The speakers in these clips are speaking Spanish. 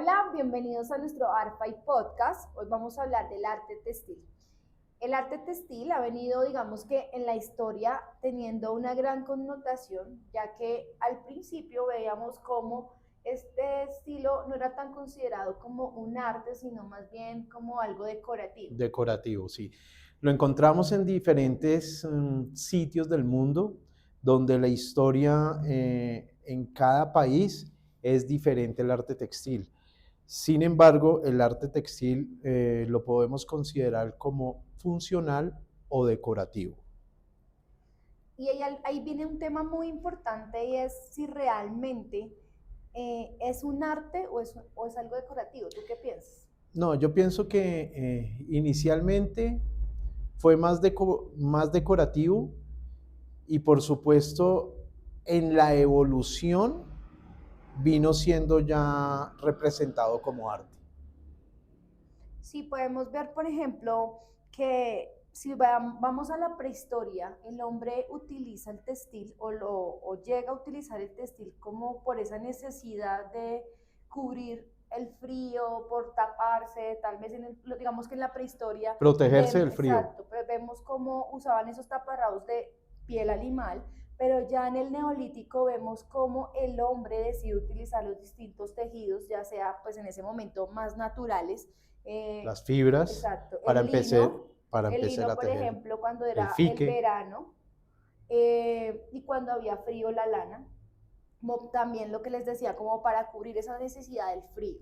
Hola, bienvenidos a nuestro ARPAI Podcast. Hoy vamos a hablar del arte textil. El arte textil ha venido, digamos que en la historia, teniendo una gran connotación, ya que al principio veíamos cómo este estilo no era tan considerado como un arte, sino más bien como algo decorativo. Decorativo, sí. Lo encontramos en diferentes sitios del mundo donde la historia en cada país es diferente al arte textil. Sin embargo, el arte textil lo podemos considerar como funcional o decorativo. Y ahí viene un tema muy importante y es si realmente es un arte o es algo decorativo. ¿Tú qué piensas? No, yo pienso que inicialmente fue más decorativo y por supuesto en la evolución vino siendo ya representado como arte. Sí, podemos ver, por ejemplo, que si vamos a la prehistoria, el hombre utiliza el textil o llega a utilizar el textil como por esa necesidad de cubrir el frío, por taparse, tal vez digamos que en la prehistoria, Protegerse del frío. exacto, pero vemos cómo usaban esos taparrabos de piel animal, pero ya en el neolítico vemos cómo el hombre decide utilizar los distintos tejidos, ya sea pues en ese momento más naturales, eh, Las fibras exacto, para empezar, para el empezar lino, a por tejer. ejemplo, cuando El era el fique. verano, y cuando había frío, la lana, como también lo que les decía, como para cubrir esa necesidad del frío.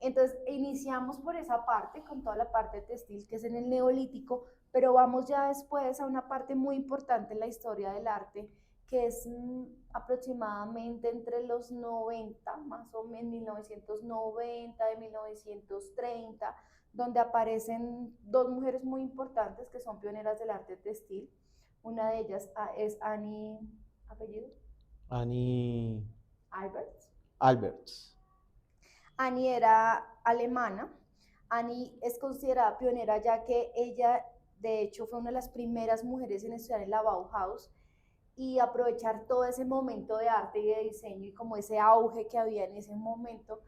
Entonces, iniciamos por esa parte, con toda la parte textil, que es en el neolítico, pero vamos ya después a una parte muy importante en la historia del arte, que es aproximadamente entre los 90, más o menos 1990, de 1930, donde aparecen dos mujeres muy importantes que son pioneras del arte textil. Una de ellas es Annie, apellido, Annie Albert. Alberts. Annie era alemana. Annie es considerada pionera ya que ella, de hecho, fue una de las primeras mujeres en estudiar en la Bauhaus y aprovechar todo ese momento de arte y de diseño y como ese auge que había en ese momento.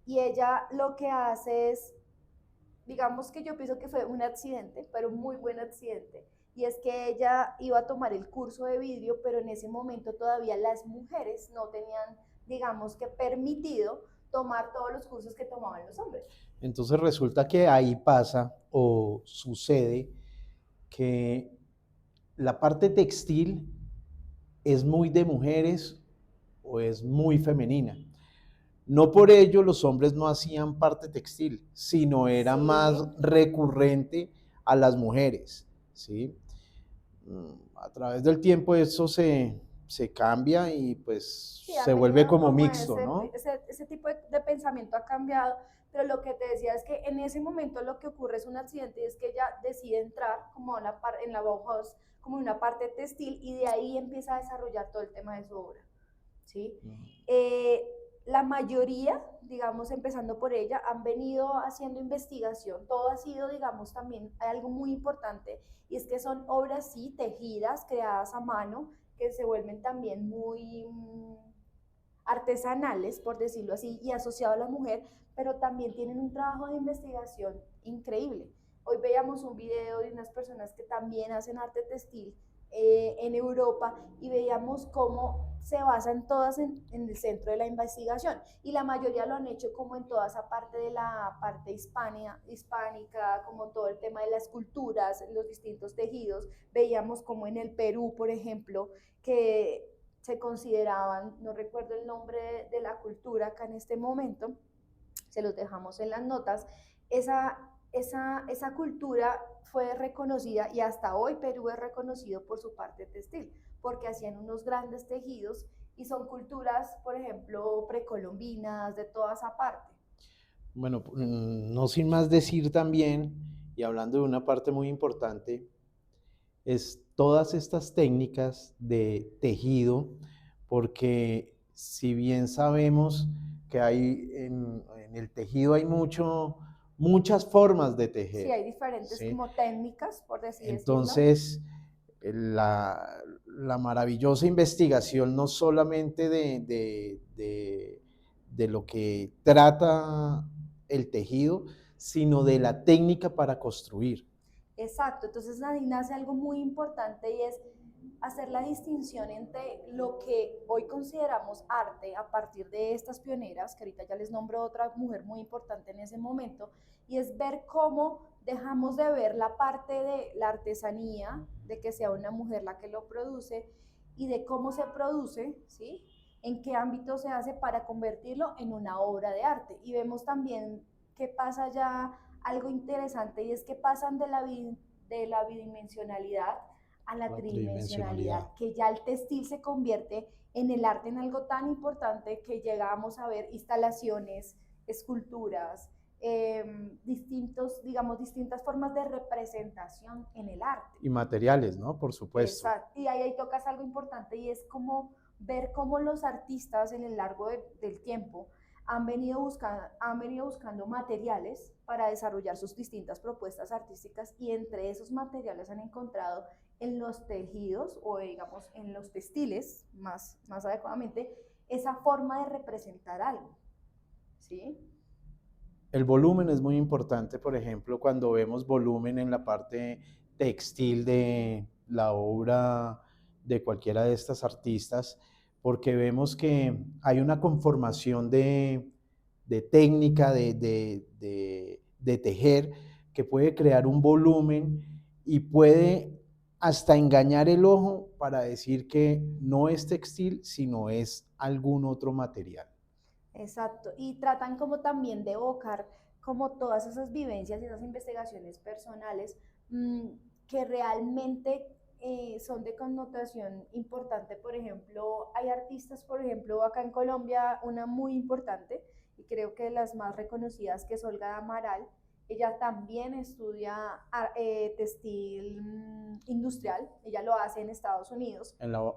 Y ella lo que hace es, digamos que yo pienso que fue un accidente, pero un muy buen accidente. Y es que ella iba a tomar el curso de vidrio, pero en ese momento todavía las mujeres no tenían, digamos que permitido tomar todos los cursos que tomaban los hombres. Entonces resulta que ahí pasa o sucede que la parte textil es muy de mujeres o es muy femenina. No por ello los hombres no hacían parte textil, sino era más Sí, recurrente a las mujeres, ¿sí? A través del tiempo eso se cambia y pues sí, se han vuelve venido como como mixto, ¿no? ese tipo de pensamiento ha cambiado, pero lo que te decía es que en ese momento lo que ocurre es un accidente y es que ella decide entrar como en la Bauhaus, como una parte textil y de ahí empieza a desarrollar todo el tema de su obra. ¿Sí? Eh, la mayoría, digamos, empezando por ella, han venido haciendo investigación. Todo ha sido, digamos, también hay algo muy importante y es que son obras, sí, tejidas, creadas a mano, que se vuelven también muy artesanales, por decirlo así, y asociado a la mujer, pero también tienen un trabajo de investigación increíble. Hoy veíamos un video de unas personas que también hacen arte textil en Europa y veíamos cómo se basan todas en el centro de la investigación y la mayoría lo han hecho como en toda esa parte de la parte hispánica, como todo el tema de las culturas, los distintos tejidos. Veíamos como en el Perú, por ejemplo, que se consideraban, no recuerdo el nombre de la cultura acá en este momento, se los dejamos en las notas, esa cultura fue reconocida y hasta hoy Perú es reconocido por su parte textil, porque hacían unos grandes tejidos y son culturas, por ejemplo, precolombinas, de toda esa parte. Bueno, no sin más decir también, y hablando de una parte muy importante, es todas estas técnicas de tejido, porque si bien sabemos que hay en el tejido hay muchas formas de Sí, tejer, hay diferentes ¿sí? como técnicas, por así decirlo. Entonces, la maravillosa investigación no solamente de lo que trata el tejido, sino de la técnica para construir. Exacto, entonces ahí nace algo muy importante y es hacer la distinción entre lo que hoy consideramos arte a partir de estas pioneras, que ahorita ya les nombro otra mujer muy importante en ese momento, y es ver cómo dejamos de ver la parte de la artesanía, de que sea una mujer la que lo produce y de cómo se produce, ¿sí? En qué ámbito se hace para convertirlo en una obra de arte. Y vemos también qué pasa ya algo interesante y es que pasan de la bidimensionalidad a la La tridimensionalidad, tridimensionalidad. que ya el textil se convierte en el arte en algo tan importante que llegamos a ver instalaciones, esculturas, distintas formas de representación en el arte. Y materiales, ¿no? Por supuesto. Exacto. Y ahí tocas algo importante y es como ver cómo los artistas en el largo del tiempo han venido buscando materiales para desarrollar sus distintas propuestas artísticas y entre esos materiales han encontrado en los tejidos o digamos en los textiles más adecuadamente esa forma de representar algo, ¿sí? El volumen es muy importante, por ejemplo, cuando vemos volumen en la parte textil de la obra de cualquiera de estas artistas, porque vemos que hay una conformación de técnica, de tejer, que puede crear un volumen y puede hasta engañar el ojo para decir que no es textil, sino es algún otro material. Exacto, y tratan como también de evocar como todas esas vivencias y esas investigaciones personales mmm, que realmente son de connotación importante. Por ejemplo, hay artistas, por ejemplo, acá en Colombia, una muy importante, y creo que de las más reconocidas, que es Olga Amaral. Ella también estudia textil industrial, ella lo hace en Estados Unidos, En la,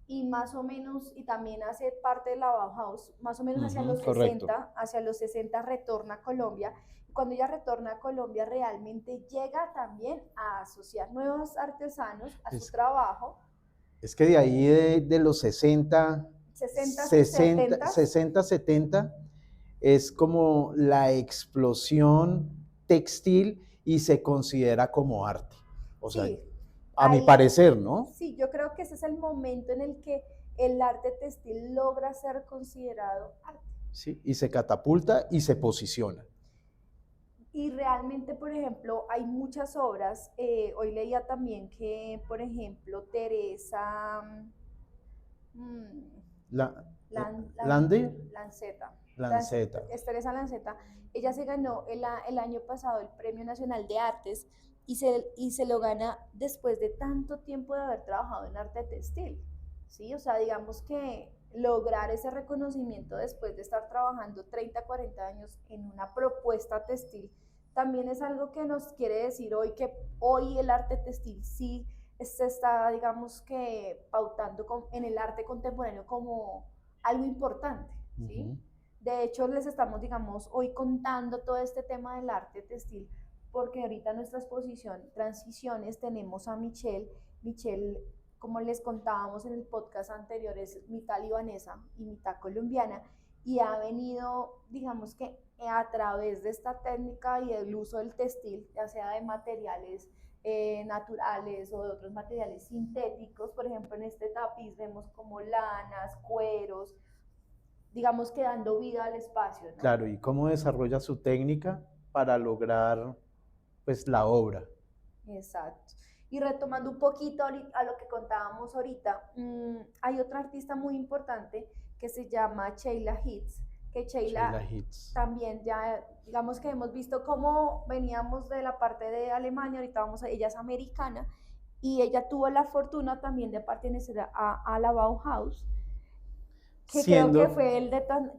y más o menos, y también hace parte de la Bauhaus, más o menos correcto. hacia los 60 retorna a Colombia. Y cuando ella retorna a Colombia, realmente llega también a asociar nuevos artesanos a su Es, trabajo. es que de ahí de los 60, 60, 60, 70, 60, 70, es como la explosión textil y se considera como arte. O sea, sí, a mi ahí, parecer, ¿no? sí, yo creo que ese es el momento en el que el arte textil logra ser considerado arte. Sí, y se catapulta y se posiciona. Y realmente, por ejemplo, hay muchas obras. Hoy leía también que, por ejemplo, Teresa La, Lan, Lan, Lande, Lanceta, Lanceta. Teresa Lanceta, ella se ganó el año pasado el Premio Nacional de Artes y se lo gana después de tanto tiempo de haber trabajado en arte textil. ¿Sí? O sea, digamos que lograr ese reconocimiento después de estar trabajando 30, 40 años en una propuesta textil, también es algo que nos quiere decir hoy que hoy el arte textil sí se está, digamos que, pautando en el arte contemporáneo como algo importante, ¿sí? De hecho, les estamos, digamos, hoy contando todo este tema del arte textil, porque ahorita en nuestra exposición Transiciones tenemos a Michelle. Michelle, como les contábamos en el podcast anterior, es mitad libanesa y mitad colombiana, y ha venido, digamos que a través de esta técnica y del uso del textil, ya sea de materiales naturales o de otros materiales sintéticos. Por ejemplo, en este tapiz vemos como lanas, cueros, digamos que dando vida al espacio, ¿no? Claro, y cómo desarrolla su técnica para lograr pues la obra. Exacto. Y retomando un poquito a lo que contábamos ahorita, hay otra artista muy importante que se llama Sheila Hitz, que Sheila Sheila Hitz. también ya, digamos que hemos visto cómo veníamos de la parte de Alemania, ahorita vamos a, ella es americana, y ella tuvo la fortuna también de pertenecer a la Bauhaus, que creo que Siendo fue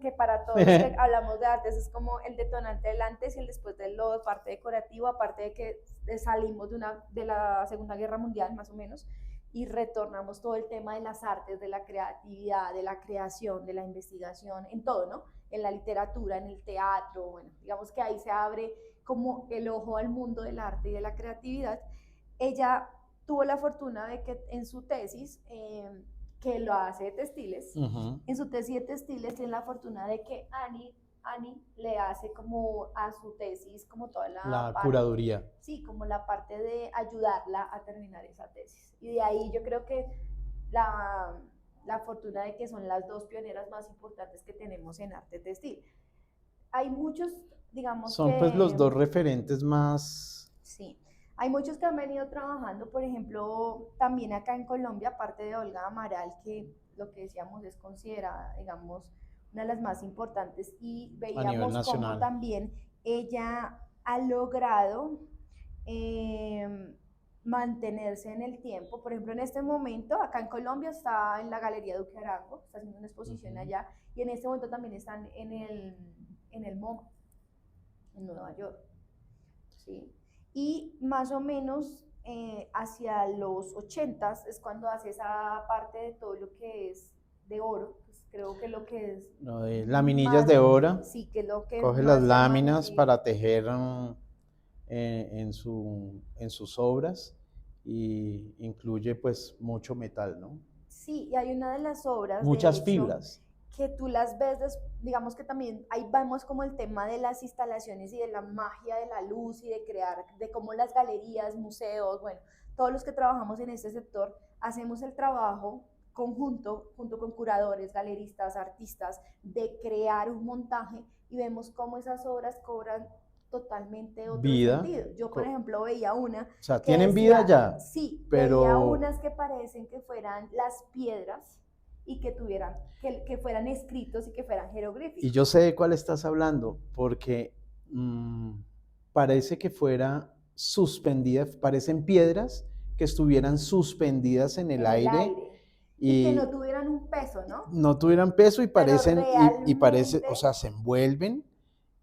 que para todos los que hablamos de artes es como el detonante del antes y el después de lo parte decorativo, aparte de que salimos de la Segunda Guerra Mundial más o menos y retornamos todo el tema de las artes, de la creatividad, de la creación, de la investigación, en todo, ¿no? En la literatura, en el teatro, bueno, digamos que ahí se abre como el ojo al mundo del arte y de la creatividad. Ella tuvo la fortuna de que en su tesis que lo hace de textiles. Ujú. En su tesis de textiles tiene la fortuna de que Ani le hace como a su tesis como toda la La parte, curaduría. sí, como la parte de ayudarla a terminar esa tesis. Y de ahí yo creo que la, la fortuna de que son las dos pioneras más importantes que tenemos en arte textil. Hay muchos, digamos Son pues los que, dos referentes más. sí, hay muchos que han venido trabajando, por ejemplo, también acá en Colombia, aparte de Olga Amaral, que lo que decíamos es considerada, digamos, una de las más importantes, y A nivel veíamos cómo nacional. también ella ha logrado eh, mantenerse en el tiempo. Por ejemplo, en este momento, acá en Colombia está en la Galería Duque Arango, está haciendo una exposición Ujú. allá, y en este momento también están en el MoMA, en Nueva York. ¿Sí? Y más o menos hacia los 80s es cuando hace esa parte de todo lo que es de oro, pues creo que lo que es Lo de laminillas más, de obra, sí, que es lo que coge las más láminas llamativo. para tejer en sus obras y incluye pues mucho metal, ¿no? Sí, y hay una de las obras, de Muchas hecho, fibras. que tú las ves, digamos que también ahí vamos como el tema de las instalaciones y de la magia de la luz y de crear, de cómo las galerías, museos, bueno, todos los que trabajamos en este sector hacemos el trabajo conjunto, junto con curadores, galeristas, artistas, de crear un montaje y vemos cómo esas obras cobran totalmente otro Vida, sentido. Yo, por ejemplo, veía una o sea, que tienen vida decía, ya, sí, veía pero unas que parecen que fueran las piedras y que tuvieran, que fueran escritos y que fueran y yo jeroglíficos. sé de cuál estás hablando, porque parece que fuera suspendida, parecen piedras que estuvieran suspendidas en el En el aire aire y que no y tuvieran un peso, ¿no? no tuvieran peso y Pero parecen, y parece, o realmente sea, se envuelven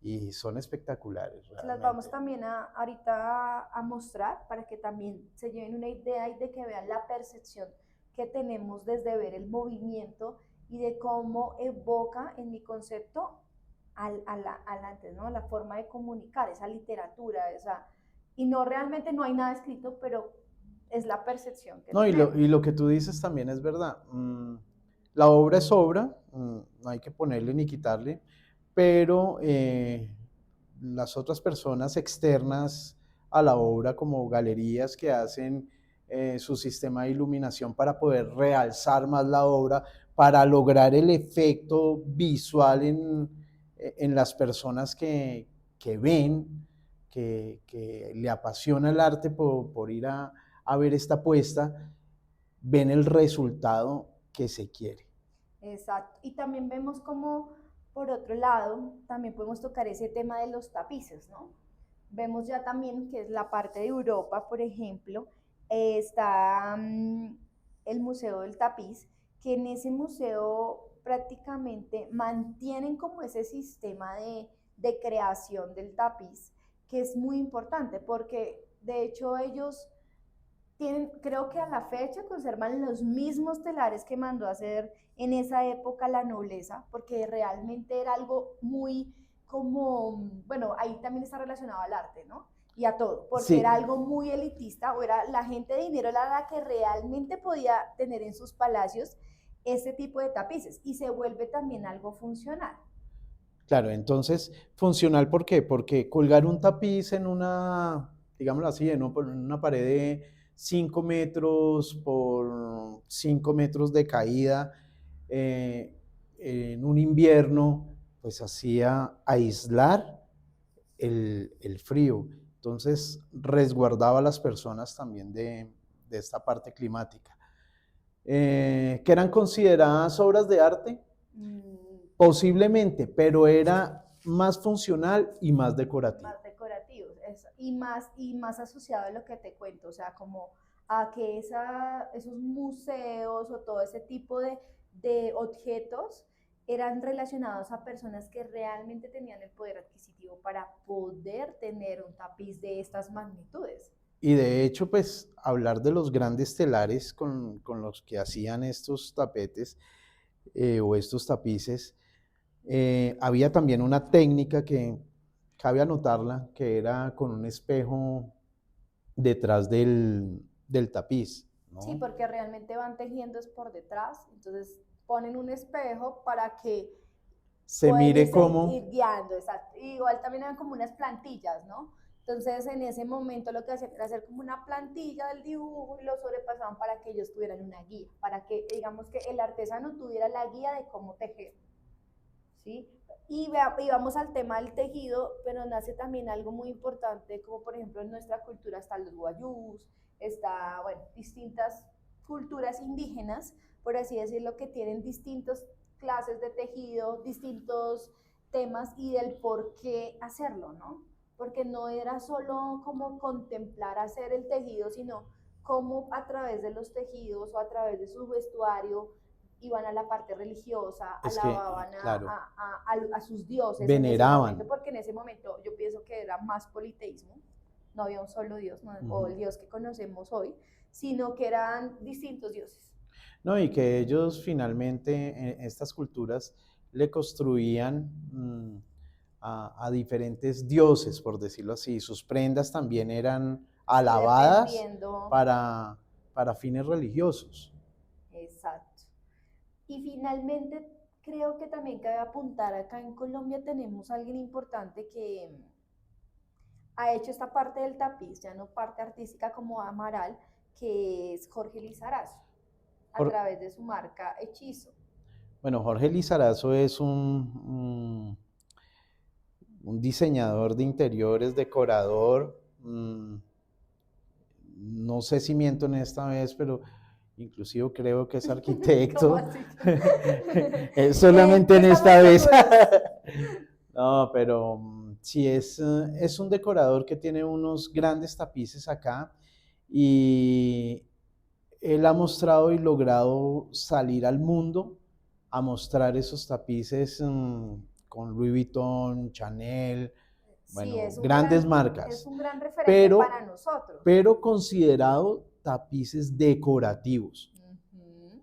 y son espectaculares se las vamos realmente. también ahorita a mostrar para que también se lleven una idea y de que vean la percepción que tenemos desde ver el movimiento y de cómo evoca en mi concepto antes, ¿no? La forma de comunicar, esa literatura, y no realmente no hay nada escrito, pero es la percepción que No, y tenemos. lo que tú dices también es verdad. La obra es obra, no hay que ponerle ni quitarle, pero las otras personas externas a la obra, como galerías que hacen su sistema de iluminación para poder realzar más la obra, para lograr el efecto visual en las personas que ven, que le apasiona el arte por ir a ver esta puesta, ven el resultado que se quiere. Exacto. Y también vemos como, por otro lado, también podemos tocar ese tema de los tapices, ¿no? Vemos ya también que es la parte de Europa, por ejemplo, está el Museo del Tapiz, que en ese museo prácticamente mantienen como ese sistema de creación del tapiz, que es muy importante, porque de hecho ellos tienen, creo que a la fecha conservan los mismos telares que mandó a hacer en esa época la nobleza, porque realmente era algo muy como, bueno, ahí también está relacionado al arte, ¿no? Y a todo, porque era Sí, algo muy elitista, o era la gente de dinero la que realmente podía tener en sus palacios ese tipo de tapices, y se vuelve también algo funcional. claro, entonces, funcional, ¿por qué? Porque colgar un tapiz en una, digámoslo así, en una pared de 5 metros por 5 metros de caída eh, en un invierno, pues hacía aislar el frío. Entonces, resguardaba a las personas también de esta parte climática. ¿Que eran consideradas obras de arte? Mm, Posiblemente, pero era más funcional y más decorativo. más decorativos y más asociado a lo que te cuento, o sea, como a que esos museos o todo ese tipo de objetos eran relacionados a personas que realmente tenían el poder adquisitivo para poder tener un tapiz de estas magnitudes. Y de hecho, pues hablar de los grandes telares con los que hacían estos tapetes o estos tapices, había también una técnica que cabe anotarla, que era con un espejo detrás del tapiz. ¿no? Sí, porque realmente van tejiendo es por detrás, entonces ponen un espejo para que Se pueden mire ir cómo, guiando, exacto. Igual también eran como unas plantillas, ¿no? Entonces en ese momento lo que hacían era hacer como una plantilla del dibujo y lo sobrepasaban para que ellos tuvieran una guía, para que digamos que el artesano tuviera la guía de cómo tejer, ¿sí? Y vamos al tema del tejido, pero nace también algo muy importante, como por ejemplo en nuestra cultura están los guayús, está, bueno, distintas culturas indígenas, por así decirlo, que tienen distintas clases de tejido, distintos temas y del por qué hacerlo, ¿no? Porque no era solo como contemplar hacer el tejido, sino cómo a través de los tejidos o a través de su vestuario iban a la parte religiosa, es que, alababan claro, a sus dioses en ese momento, veneraban. porque en ese momento yo pienso que era más politeísmo, no había un solo dios, no, o Ujú. el dios que conocemos hoy, sino que eran distintos dioses. No, y que ellos finalmente, estas culturas, le construían a diferentes dioses, por decirlo así. Sus prendas también eran Sí, alabadas dependiendo, para, para fines religiosos. exacto. Y finalmente, creo que también cabe apuntar, acá en Colombia tenemos a alguien importante que ha hecho esta parte del tapiz, ya no parte artística como Amaral, que es Jorge Lizarazo, a través de su marca Hechizo. Bueno, Jorge Lizarazo es un diseñador de interiores, decorador. No sé si miento en esta vez, pero inclusive creo que es ¿Cómo arquitecto. así? Solamente en Estamos esta vez. seguros. No, pero sí es un decorador que tiene unos grandes tapices acá y él ha mostrado y logrado salir al mundo a mostrar esos tapices con Louis Vuitton, Chanel, Sí, bueno, grandes es marcas, un gran referente para pero, nosotros. pero considerado tapices decorativos. Ujú.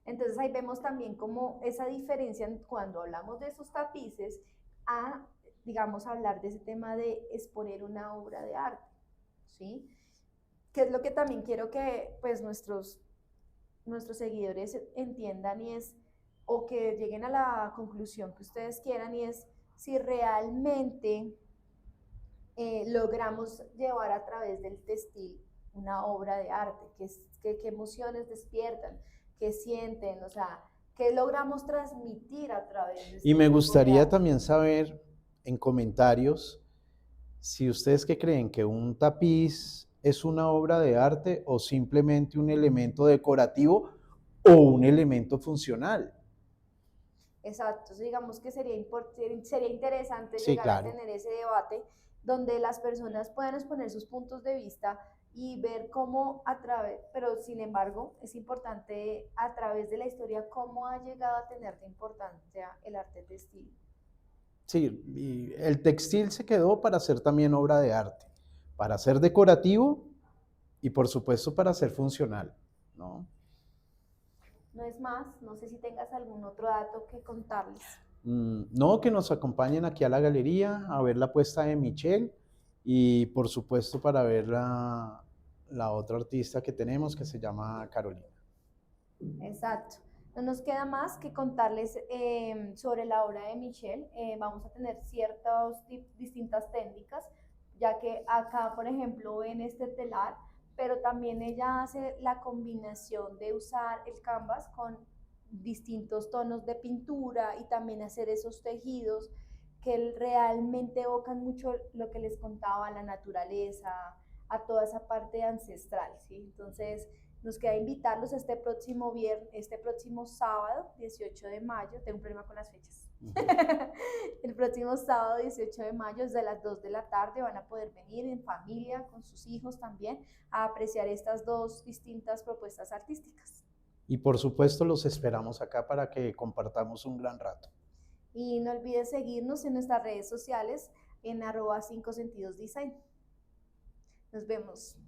Entonces ahí vemos también como esa diferencia cuando hablamos de esos tapices a, digamos, hablar de ese tema de exponer una obra de arte, ¿sí? Que es lo que también quiero que pues nuestros seguidores entiendan y es, o que lleguen a la conclusión que ustedes quieran y es si realmente logramos llevar a través del textil una obra de arte, qué emociones despiertan, qué sienten, o sea, qué logramos transmitir a través de Y este me tipo de gustaría arte. también saber en comentarios si ustedes que creen que un tapiz es una obra de arte o simplemente un elemento decorativo o un elemento funcional. Exacto, digamos que sería interesante Sí, llegar a claro. tener ese debate donde las personas puedan exponer sus puntos de vista y ver cómo a través, pero sin embargo es importante a través de la historia cómo ha llegado a tener de importancia el arte textil. Sí, y el textil se quedó para ser también obra de arte, para ser decorativo y por supuesto para ser funcional, ¿no? No es más, no sé si tengas algún otro dato que contarles. No, que nos acompañen aquí a la galería a ver la puesta de Michelle y por supuesto para ver la otra artista que tenemos que se llama Carolina. Exacto. No nos queda más que contarles sobre la obra de Michelle. Vamos a tener ciertas distintas técnicas, ya que acá, por ejemplo, ven este telar, pero también ella hace la combinación de usar el canvas con distintos tonos de pintura y también hacer esos tejidos que realmente evocan mucho lo que les contaba, la naturaleza, a toda esa parte ancestral, ¿sí? Entonces, nos queda invitarlos este próximo viernes, este próximo sábado, 18 de mayo, tengo un problema con las fechas. El próximo sábado 18 de mayo, desde las 2 de la tarde, van a poder venir en familia, con sus hijos también, a apreciar estas dos distintas propuestas artísticas. Y por supuesto los esperamos acá para que compartamos un gran rato. Y no olvides seguirnos en nuestras redes sociales en @5sentidosdesign. Nos vemos.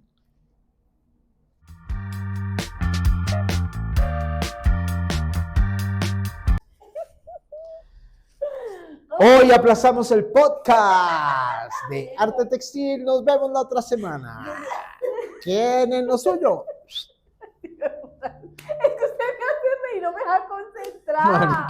Hoy aplazamos el podcast de Arte Textil. Nos vemos la otra semana. ¿Quién es lo suyo? Es que usted me hace reír, no me deja concentrada. Marica,